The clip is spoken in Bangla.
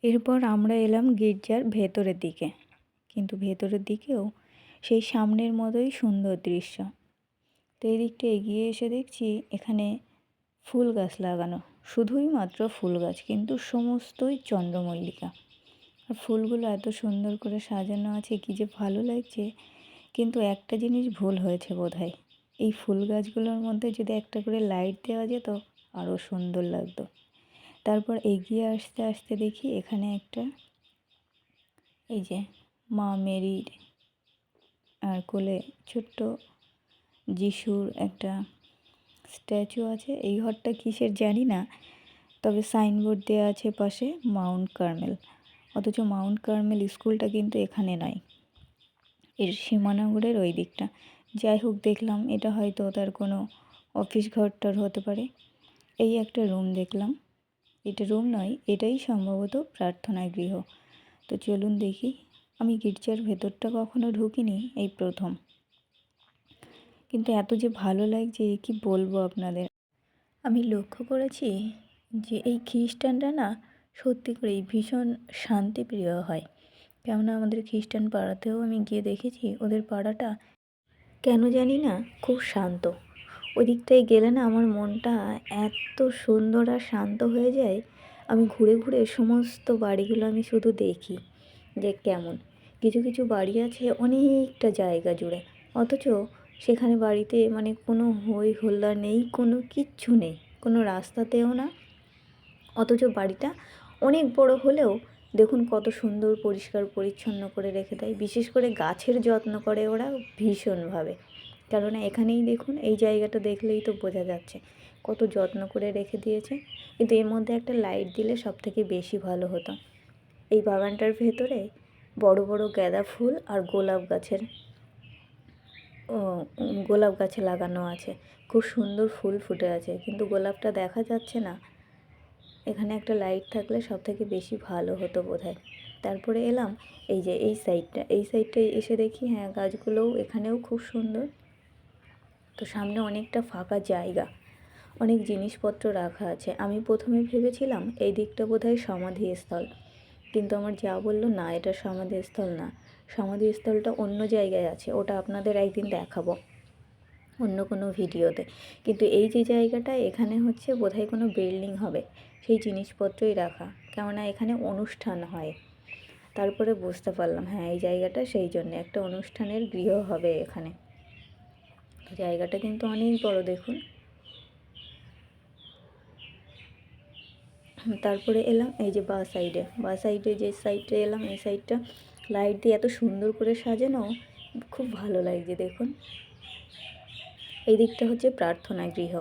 এরপর আমরা এলাম গির্জার ভেতরের দিকে, কিন্তু ভেতরের দিকেও সেই সামনের মতোই সুন্দর দৃশ্য। তো এই দিকটা এগিয়ে এসে দেখছি এখানে ফুল গাছ লাগানো, শুধুই মাত্র ফুল গাছ, কিন্তু সমস্তই চন্দ্রমল্লিকা। আর ফুলগুলো এত সুন্দর করে সাজানো আছে, কী যে ভালো লাগছে। কিন্তু একটা জিনিস ভুল হয়েছে বোধহয়, এই ফুল গাছগুলোর মধ্যে যদি একটা করে লাইট দেওয়া যেত আরও সুন্দর লাগতো। তারপর এগিয়ে আসতে আসতে দেখি এখানে একটা এই যে মা মেরির আর কোলে ছোট্ট যিশুর একটা স্ট্যাচু আছে। এই ঘরটা কিসের জানি না, তবে সাইনবোর্ড দেওয়া আছে পাশে মাউন্ট কার্মেল, অথচ মাউন্ট কার্মেল স্কুলটা কিন্তু এখানে নয়, এর সীমানগরের ওই দিকটা। যাই হোক, দেখলাম এটা হয়তো তার কোনো অফিস ঘরটার হতে পারে। এই একটা রুম দেখলাম, এটা রুম নয়, এটাই সম্ভবত প্রার্থনা গৃহ। তো চলুন দেখি। আমি গির্জার ভেতরটা কখনো ঢুকিনি, এই প্রথম। কিন্তু এত যে ভালো লাগছে কি বলবো আপনাদের। আমি লক্ষ্য করেছি যে এই খ্রিস্টানরা না সত্যি করেই ভীষণ শান্তিপ্রিয় হয়। কেননা আমাদের খ্রিস্টান পাড়াতেও আমি গিয়ে দেখেছি ওদের পাড়াটা কেন জানি না খুব শান্ত। ওই দিকটায় গেলে না আমার মনটা এত সুন্দর আর শান্ত হয়ে যায়। আমি ঘুরে ঘুরে সমস্ত বাড়িগুলো আমি শুধু দেখি যে কেমন। কিছু কিছু বাড়ি আছে অনেকটা জায়গা জুড়ে, অথচ সেখানে বাড়িতে মানে কোনো হই হল্লা নেই, কোনো কিচ্ছু নেই, কোনো রাস্তাতেও না। অথচ বাড়িটা অনেক বড় হলেও দেখুন কত সুন্দর পরিষ্কার পরিচ্ছন্ন করে রেখে দেয়। বিশেষ করে গাছের যত্ন করে ওরা ভীষণভাবে। কেননা এখানেই দেখুন, এই জায়গাটা দেখলেই তো বোঝা যাচ্ছে কত যত্ন করে রেখে দিয়েছে। কিন্তু এর মধ্যে একটা লাইট দিলে সব থেকে বেশি ভালো হতো। এই বাগানটার ভেতরে বড় বড় গাঁদা ফুল আর গোলাপ গাছে লাগানো আছে। খুব সুন্দর ফুল ফুটে আছে, কিন্তু গোলাপটা দেখা যাচ্ছে না। এখানে একটা লাইট থাকলে সব থেকে বেশি ভালো হতো বোধহয়। তারপরে এলাম এই যে এই সাইডটায় এসে দেখি হ্যাঁ, গাছগুলোও এখানেও খুব সুন্দর। তো সামনে অনেকটা ফাঁকা জায়গা, অনেক জিনিসপত্র রাখা আছে। আমি প্রথমে ভেবেছিলাম এই দিকটা বোধহয় সমাধিস্থল, কিন্তু আমার যা বললো না, এটা সমাধিস্থল না, সমাধিস্থলটা অন্য জায়গায় আছে, ওটা আপনাদের একদিন দেখাবো অন্য কোনো ভিডিওতে। কিন্তু এই যে জায়গাটা, এখানে হচ্ছে বোধহয় কোনো বিল্ডিং হবে, সেই জিনিসপত্রই রাখা, কেননা এখানে অনুষ্ঠান হয়। তারপরে বুঝতে পারলাম হ্যাঁ, এই জায়গাটা সেই জন্য একটা অনুষ্ঠানের গৃহ হবে এখানে। জায়গাটা কিন্তু অনেক বড় দেখুন। তারপরে এলাম এই যে বা সাইডে যে সাইডে এলাম, এই সাইডটা লাইট দিয়ে এত সুন্দর করে সাজানো, খুব ভালো লাগছে দেখুন। এই দিকটা হচ্ছে প্রার্থনা গৃহ।